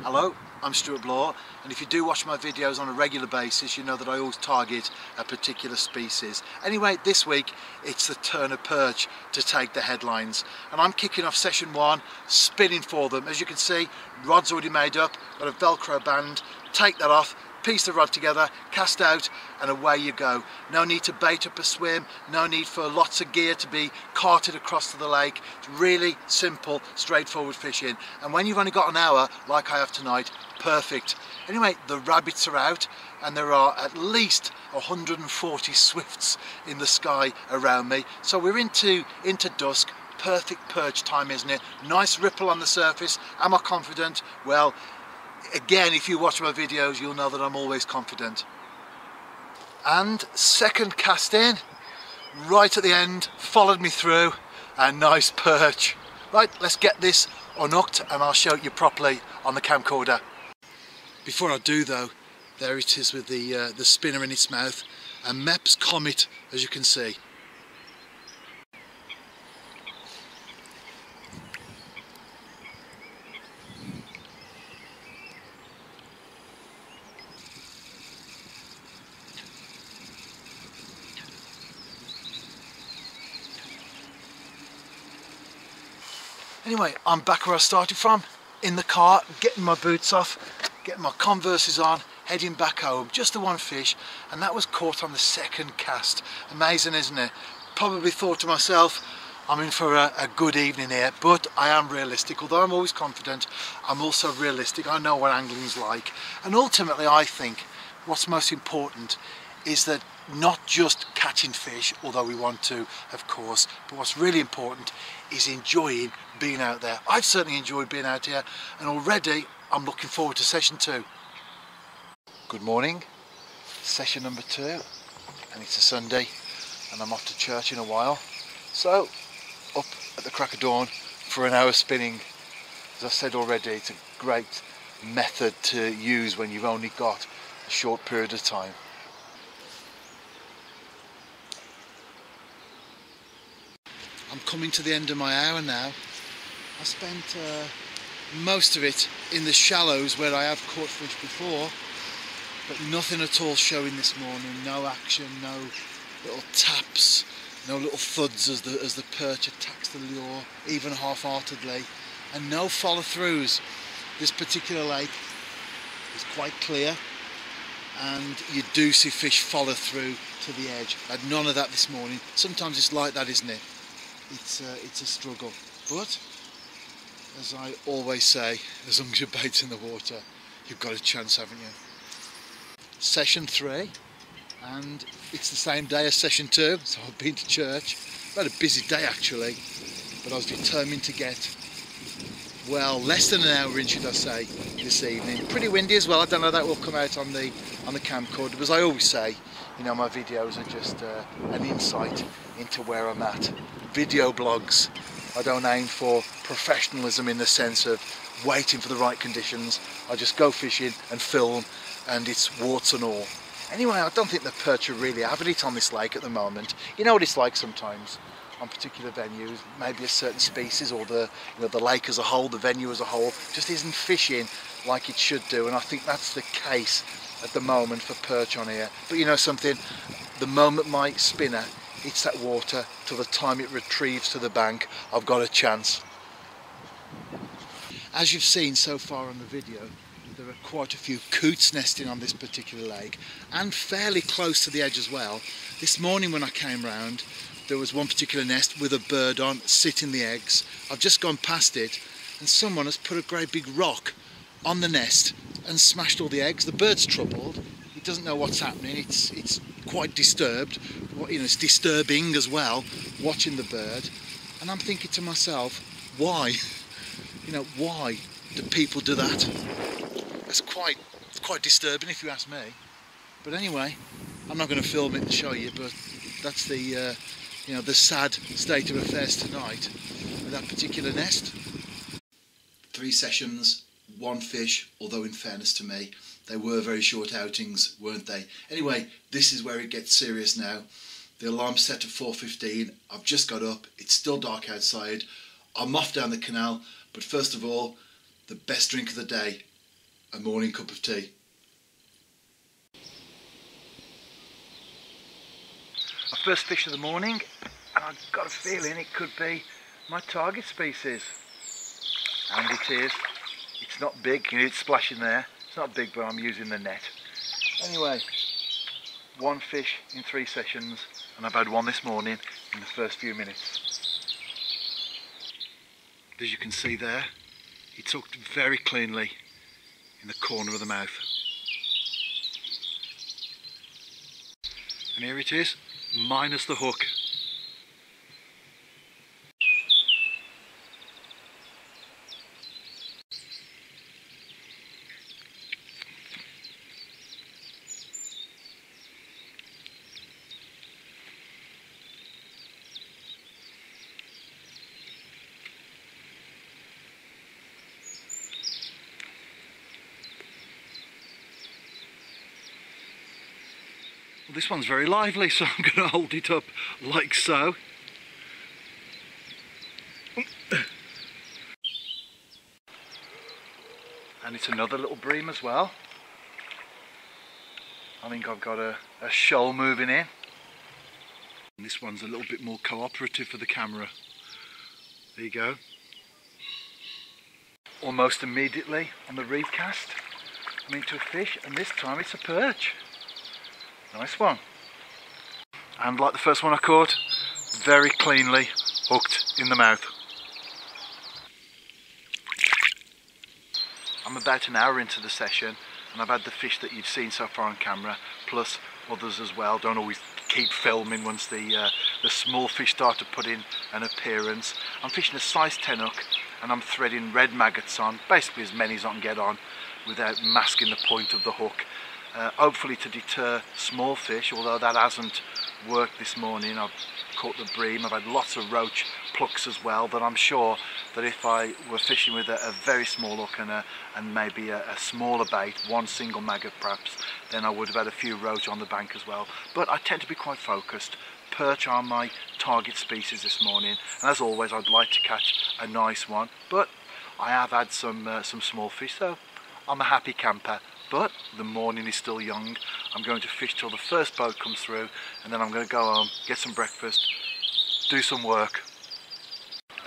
Hello, I'm Stuart Bloor, and if you do watch my videos on a regular basis, you know that I always target a particular species. Anyway, this week it's the Turner perch to take the headlines, and I'm kicking off session 1, spinning for them. As you can see, rod's already made up, got a Velcro band. Take that off, piece the rod together, cast out, and away you go. No need to bait up a swim, no need for lots of gear to be carted across to the lake. It's really simple, straightforward fishing. And when you've only got an hour, like I have tonight, perfect. Anyway, the rabbits are out, and there are at least 140 swifts in the sky around me. So we're into dusk. Perfect perch time, isn't it? Nice ripple on the surface. Am I confident? Well, again, if you watch my videos, you'll know that I'm always confident. And second cast in, right at the end, followed me through, a nice perch. Right, let's get this unhooked and I'll show it you properly on the camcorder. Before I do though, there it is with the spinner in its mouth, a Mepps Comet, as you can see. Anyway, I'm back where I started from, in the car, getting my boots off, getting my Converses on, heading back home. Just the one fish, and that was caught on the second cast. Amazing, isn't it? Probably thought to myself, I'm in for a good evening here, but I am realistic. Although I'm always confident, I'm also realistic. I know what angling's like. And ultimately, I think what's most important is that not just catching fish, although we want to, of course, but what's really important is enjoying being out there. I've certainly enjoyed being out here, and already I'm looking forward to session 2. Good morning, session number 2, and it's a Sunday, and I'm off to church in a while. So, up at the crack of dawn for an hour spinning. As I've said already, it's a great method to use when you've only got a short period of time. I'm coming to the end of my hour now. I spent most of it in the shallows where I have caught fish before, but nothing at all showing this morning. No action, no little taps, no little thuds as the perch attacks the lure, even half-heartedly, and no follow-throughs. This particular lake is quite clear, and you do see fish follow through to the edge. I had none of that this morning. Sometimes it's like that, isn't it? It's a struggle, but as I always say, as long as your bait's in the water, you've got a chance, haven't you? Session 3, and it's the same day as session 2, so I've been to church. I've had a busy day actually, but I was determined to get, well, less than an hour in, should I say, this evening. Pretty windy as well. I don't know if that will come out on the camcorder, but as I always say, you know, my videos are just an insight into where I'm at. Video blogs. I don't aim for professionalism in the sense of waiting for the right conditions. I just go fishing and film, and it's warts and all. Anyway, I don't think the perch are really having it on this lake at the moment. You know what it's like sometimes on particular venues. Maybe a certain species or the lake as a whole, the venue as a whole, just isn't fishing like it should do, and I think that's the case at the moment for perch on here. But you know something, the moment my spinner hits that water till the time it retrieves to the bank, I've got a chance. As you've seen so far on the video, there are quite a few coots nesting on this particular lake, and fairly close to the edge as well. This morning when I came round, there was one particular nest with a bird on, sitting the eggs. I've just gone past it, and someone has put a great big rock on the nest and smashed all the eggs. The bird's troubled. He doesn't know what's happening. It's quite disturbed. You know, it's disturbing as well, watching the bird. And I'm thinking to myself, why? You know, why do people do that? It's quite disturbing if you ask me. But anyway, I'm not going to film it and show you, but that's the you know, the sad state of affairs tonight with that particular nest. 3 sessions, 1 fish, although in fairness to me, they were very short outings, weren't they? Anyway, this is where it gets serious now. The alarm's set at 4:15. I've just got up. It's still dark outside. I'm off down the canal, but first of all, the best drink of the day, a morning cup of tea. My first fish of the morning, and I've got a feeling it could be my target species. And it is. It's not big, you know, it's splashing there. It's not big, but I'm using the net. Anyway, one fish in 3 sessions, and I've had one this morning in the first few minutes. As you can see there, it's hooked very cleanly in the corner of the mouth. And here it is, minus the hook. Well, this one's very lively, so I'm going to hold it up like so. And it's another little bream as well. I think I've got a shoal moving in. And this one's a little bit more cooperative for the camera. There you go. Almost immediately on the reef cast, I'm into a fish, and this time it's a perch. Nice one. And like the first one I caught, very cleanly hooked in the mouth. I'm about an hour into the session, and I've had the fish that you've seen so far on camera, plus others as well. Don't always keep filming once the small fish start to put in an appearance. I'm fishing a size 10 hook, and I'm threading red maggots on, basically as many as I can get on without masking the point of the hook. Hopefully to deter small fish, although that hasn't worked this morning. I've caught the bream, I've had lots of roach plucks as well, but I'm sure that if I were fishing with a very small hook and maybe a smaller bait, one single maggot perhaps, then I would have had a few roach on the bank as well. But I tend to be quite focused. Perch are my target species this morning, and as always I'd like to catch a nice one, but I have had some small fish, so I'm a happy camper. But the morning is still young. I'm going to fish till the first boat comes through, and then I'm going to go home, get some breakfast, do some work.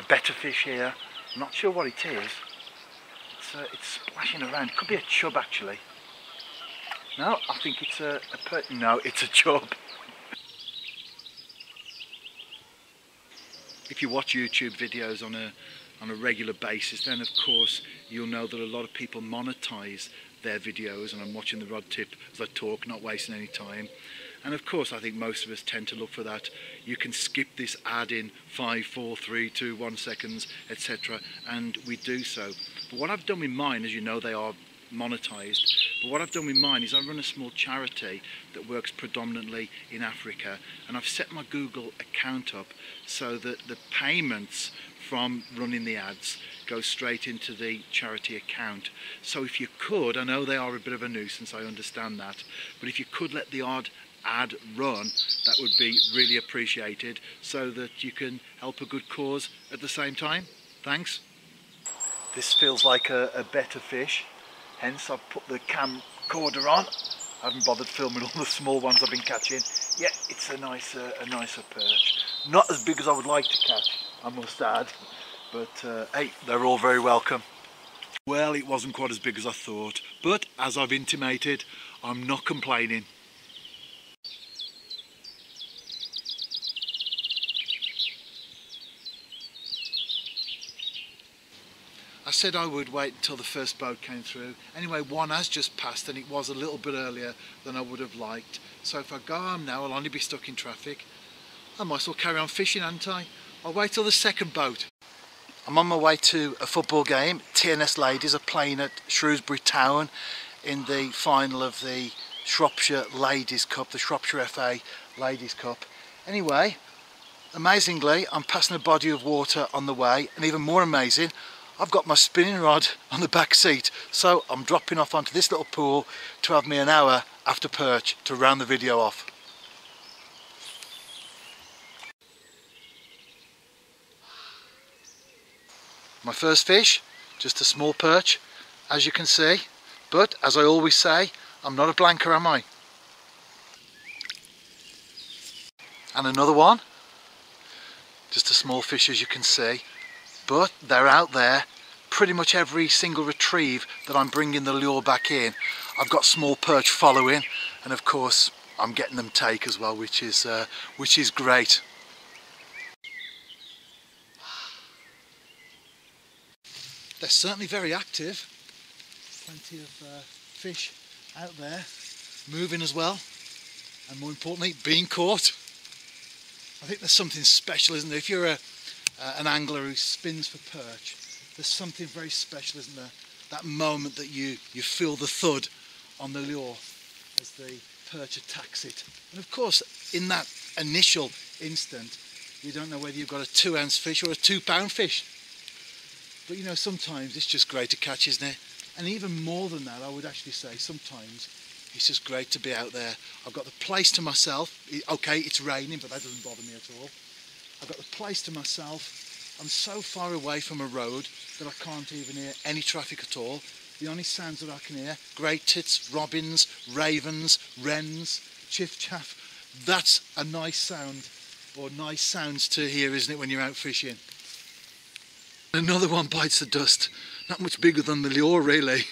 A better fish here. I'm not sure what it is. It's splashing around. Could be a chub actually. No, I think it's no, it's a chub. If you watch YouTube videos on a regular basis, then of course you'll know that a lot of people monetize their videos, and I'm watching the rod tip as I talk, not wasting any time. And of course I think most of us tend to look for that. You can skip this ad in 5, 4, 3, 2, 1 seconds, etc., and we do so. But what I've done with mine, as you know, they are monetized, but what I've done with mine is I run a small charity that works predominantly in Africa, and I've set my Google account up so that the payments from running the ads go straight into the charity account. So if you could, I know they are a bit of a nuisance, I understand that, but if you could let the odd ad run, that would be really appreciated, so that you can help a good cause at the same time. Thanks. This feels like a better fish, hence I've put the camcorder on. I haven't bothered filming all the small ones I've been catching. Yeah, it's a nicer perch. Not as big as I would like to catch, I must add, but hey, they're all very welcome. Well, it wasn't quite as big as I thought, but as I've intimated, I'm not complaining. I said I would wait until the first boat came through. Anyway, one has just passed, and it was a little bit earlier than I would have liked. So if I go home now, I'll only be stuck in traffic. I might as well carry on fishing, hadn't I? I'll wait till the second boat. I'm on my way to a football game. TNS ladies are playing at Shrewsbury Town in the final of the Shropshire Ladies Cup, the Shropshire FA Ladies Cup. Anyway, amazingly, I'm passing a body of water on the way, and even more amazing, I've got my spinning rod on the back seat, so I'm dropping off onto this little pool to have me an hour after perch to round the video off. My first fish, just a small perch, as you can see, But as I always say, I'm not a blanker, am I? And another one, just a small fish as you can see, but they're out there. Pretty much every single retrieve that I'm bringing the lure back in, I've got small perch following, and of course I'm getting them take as well, which is great. They're certainly very active. Plenty of fish out there, moving as well, and more importantly, being caught. I think there's something special, isn't there? If you're an angler who spins for perch, there's something very special, isn't there? That moment that you feel the thud on the lure as the perch attacks it. And of course, in that initial instant, you don't know whether you've got a 2-ounce fish or a 2-pound fish. But you know, sometimes it's just great to catch, isn't it? And even more than that, I would actually say sometimes it's just great to be out there. I've got the place to myself. Okay, it's raining, but that doesn't bother me at all. I've got the place to myself. I'm so far away from a road that I can't even hear any traffic at all. The only sounds that I can hear, great tits, robins, ravens, wrens, chiff-chaff. That's a nice sound, or nice sounds to hear, isn't it, when you're out fishing? Another one bites the dust. Not much bigger than the lure, really.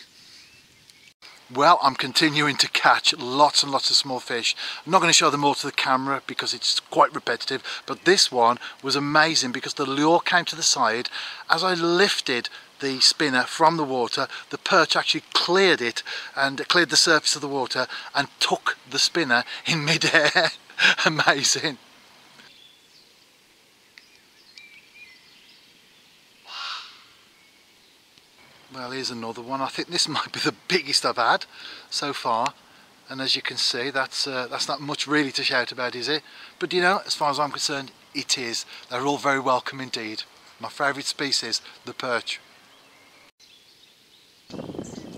Well, I'm continuing to catch lots and lots of small fish. I'm not going to show them all to the camera because it's quite repetitive, but this one was amazing because the lure came to the side. As I lifted the spinner from the water, the perch actually cleared it and cleared the surface of the water and took the spinner in mid-air. Amazing. Well, here's another one. I think this might be the biggest I've had so far, and as you can see, that's not much really to shout about, is it? But you know, as far as I'm concerned, it is. They're all very welcome indeed. My favourite species, the perch.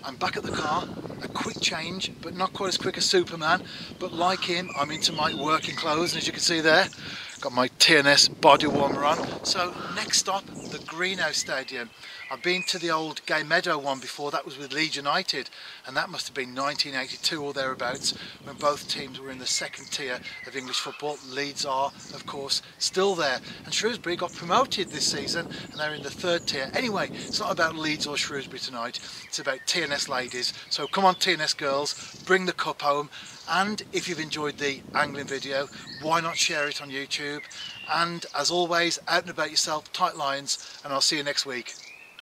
I'm back at the car. A quick change, but not quite as quick as Superman. But like him, I'm into my working clothes, and as you can see there, got my TNS body warmer on. So next stop, the Greenhouse Stadium. I've been to the old Gay Meadow one before. That was with Leeds United, and that must have been 1982 or thereabouts, when both teams were in the second tier of English football. Leeds are, of course, still there, and Shrewsbury got promoted this season and they're in the third tier. Anyway, it's not about Leeds or Shrewsbury tonight, it's about TNS ladies. So come on, TNS girls, bring the cup home. And if you've enjoyed the angling video, why not share it on YouTube? And as always, out and about yourself, tight lines, and I'll see you next week.